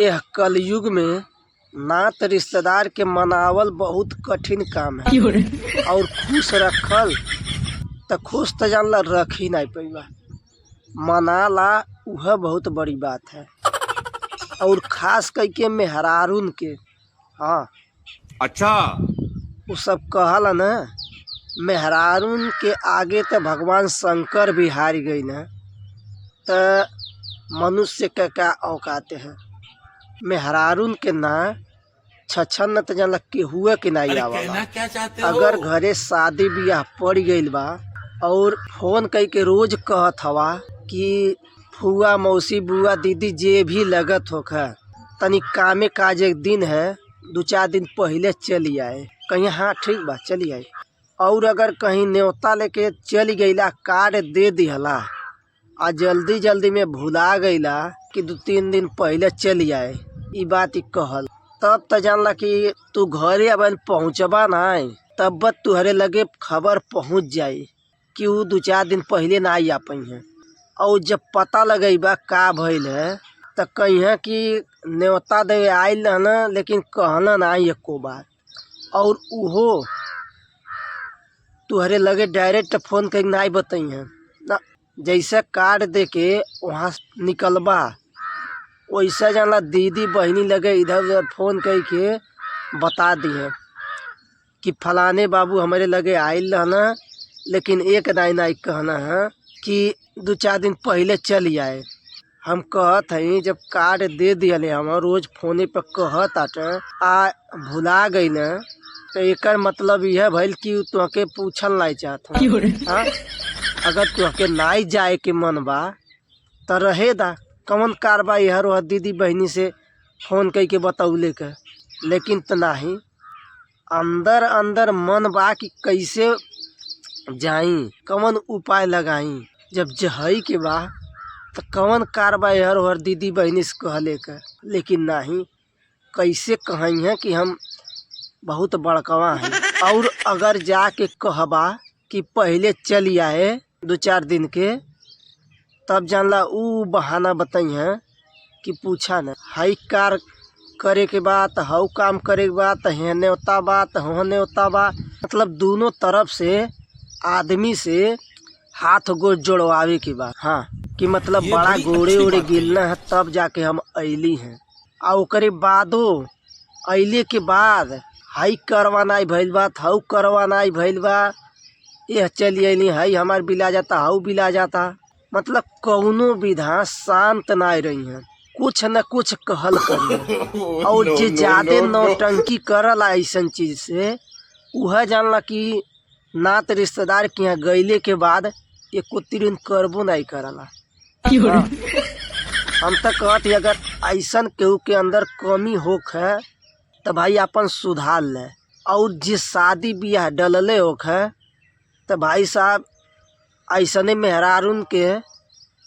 यह कलयुग में नात रिश्तेदार के मनावल बहुत कठिन काम है और खुश रखल त खुश त जानला रख ही नहीं पैबा। मनाला वह बहुत बड़ी बात है और खास करके मेहरारून के। हाँ अच्छा वो सब कहला न, मेहरारून के आगे त भगवान शंकर भी हार गई न, त मनुष्य के क्या औकात है। मेहरारून के ना छछन न त जानला केहुए के नहीं आवाला। क्या चाहते हो? अगर घरे शादी ब्याह पड़ गईल बा और फोन कई के रोज कहत हवा कि फुआ मौसी बुआ दीदी जे भी लगत होखा तनी कामे काज एक दिन है 2-4 दिन पहले चली आए कहीं। हाँ ठीक बा चली आए। और अगर कहीं न्योता लेके चली गईला कार्ड दे दिहला आ जल्दी जल्दी में भुला गईला कि 2-3 दिन पहले चली आए ई बात ही कहल, तब त जानला कि तू घरे अब पहुँचबा नहीं तब तुहरे लगे खबर पहुँच जाई कि वो 2-4 दिन पहले ना आ पाई है। और जब पता लगेबा का भइल है त कहीं कि न्योता दे आइल न लेकिन कहना ना एको बार, और उहो तुहरे लगे डायरेक्ट फोन कर नहीं बताई है ना। जैसे कार्ड दे के वहाँ निकलबा वैसा जानला दीदी बहनी लगे इधर उधर फोन कर के बता दिए कि फलाने बाबू हमारे लगे आइल रहना लेकिन एक नहीं कहना है कि 2-4 दिन पहले चली आए। हम कहत हई जब कार्ड दे दिले हम रोज फोने पर कहत आटे आ भुला गई न तो एकर मतलब यह भइल कि तुहके पूछल नहीं चाहत हूँ। हाँ अगर तुहके नहीं जाए के मन बा तो रहे दा, कौन कारवाई हर वह दीदी बहनी से फोन कई के बतौले के। लेकिन तो नहीं, अंदर अंदर मन बा कि कैसे जाई कौन उपाय लगाई। जब जहई के बा तो कौन कारवाई हर वह दीदी बहनी से कहले के। लेकिन नहीं, कैसे कहीं है कि हम बहुत बड़कवा हैं। और अगर जाके कहबा कि पहले चली आए 2-4 दिन के तब जानला ऊ बहाना बताई है कि पूछा न हाई कार करे के बाद हाउ काम करे के बाद हेने होता बात होने होता बा। मतलब दोनों तरफ से आदमी से हाथ गोड़ जोड़वावे के बाद। हाँ कि मतलब बड़ा गोड़े ओड़े गिलना है तब जाके हम अली हैं। आ ओकरे बादो अइले के बाद हाई करवाना भइल बा हाउ करवाना भइल बा, यह चली अली हाई हमार बिला जाता हाउ बिला जाता। मतलब कौनो विधा शांत नहीं रही है, कुछ न कुछ कहल करी। और जे ज्यादा नौटंकी करला ऐसन चीज से वह जानला कि नात रिश्तेदार के यहाँ गईले के बाद एको तीन करबो नहीं करला। हाँ, हम तो कहती अगर ऐसन केहू के अंदर कमी होख है तो भाई अपन सुधार ले। और जे शादी ब्याह डलले होख है तो भाई साहब ऐसने मेहरारून के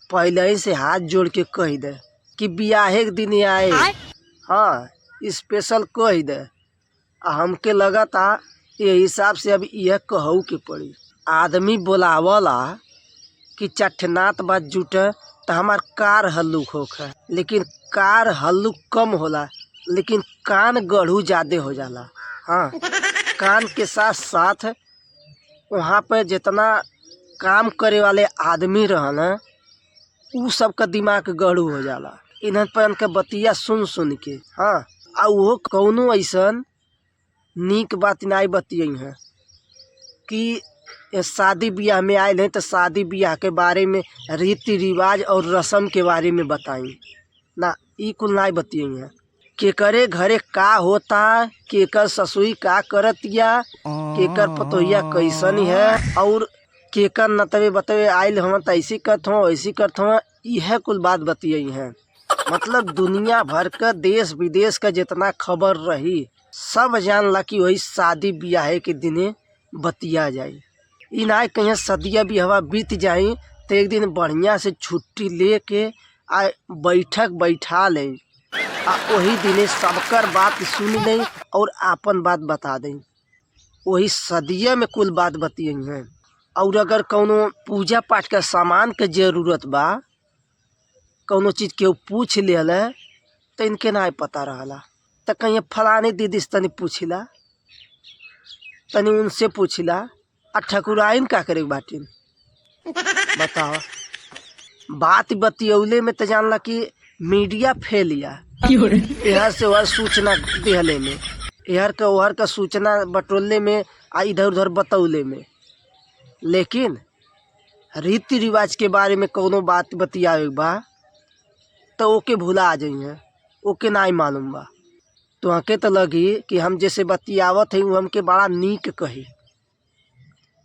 पहले ही से हाथ जोड़ के कह दे कि ब्याहे के दिन आए। हाँ स्पेशल कह दे। हमके लगा था ये हिसाब से अब यह कहू के पड़ी। आदमी बोलावला कि चठनात बात जुटे तो हमार कार हल्लुक होख है, लेकिन कार हल्लुक कम होला लेकिन कान गढ़ू ज्यादा हो जाला। हाँ कान के साथ साथ वहाँ पर जितना काम करे वाले आदमी रहन उ सब का दिमाग गढ़ू हो जाला इन्हन पर के बतिया सुन सुन के। हाँ आ वो कौनो ऐसन नीक बात नहीं बतियई है कि शादी ब्याह में आए हैं तो शादी ब्याह के बारे में रीति रिवाज और रस्म के बारे में बताई ना, ई कुल नहीं बतियई है। केकरे घरे का होता, केकर ससुई का करतिया, केकर पतोहिया कैसन है और केकर नतवे बतवे आइल हम तो ऐसी करत हो ऐसी करत हो, यह कुल बात बतियई है। मतलब दुनिया भर का देश विदेश का जितना खबर रही सब जानला कि वही शादी ब्याह के दिने बतिया जाई। इ ना कहीं सदिया भी हवा बीत जाई तो एक दिन बढ़िया से छुट्टी लेके आ बैठक बैठा ले आ वही दिने सबकर बात सुन लें और आपन बात बता दें। वही सदिया में कुल बात बतियई हैं। और अगर कौनो पूजा पाठ का सामान के जरूरत बा, कौनो चीज के पूछ ले तो इनके ना पता रहला। तो कहीं फलानी दीदी से तनी पूछिला, तनी उनसे पूछिला, आ ठकुराइन का करे बाटिन बताओ। बात बतियौले में तो जानला कि मीडिया फैलिया, इहर से वह सूचना दिहले में, इहर का ओहर का सूचना बटोलने में, आ इधर उधर बतौले में। लेकिन रीति रिवाज के बारे में कोनो बात बतियावे बा तो ओके भुला जाइए, ओके नहीं मालूम बा। तो हके तो लगी कि हम जैसे बतियावत है हमके बड़ा नीक कही,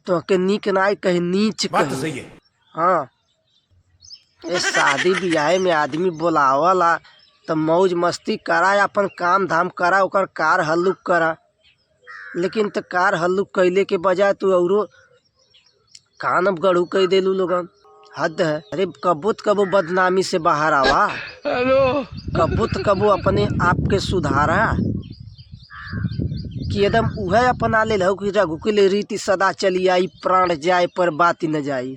तो हके नीक ना कही, नीच कही। सही है। हाँ, ये शादी ब्याह में आदमी बोलावला तो मौज मस्ती करा, अपन काम धाम करा, ओकर कार हल्लुक करा। लेकिन तो कार हल्लुक कैले के बजाय तू औरो कान अब गढ़ू कह देलू लोगन, हद है। अरे कबो तो कबो बदनामी से बाहर आवा, कबो तो कबो अपने आप के सुधारा, कि एकदम उहे अपना ले लो कि रघुकुल रीति सदा चली आई, प्राण जाए पर बात न जाई।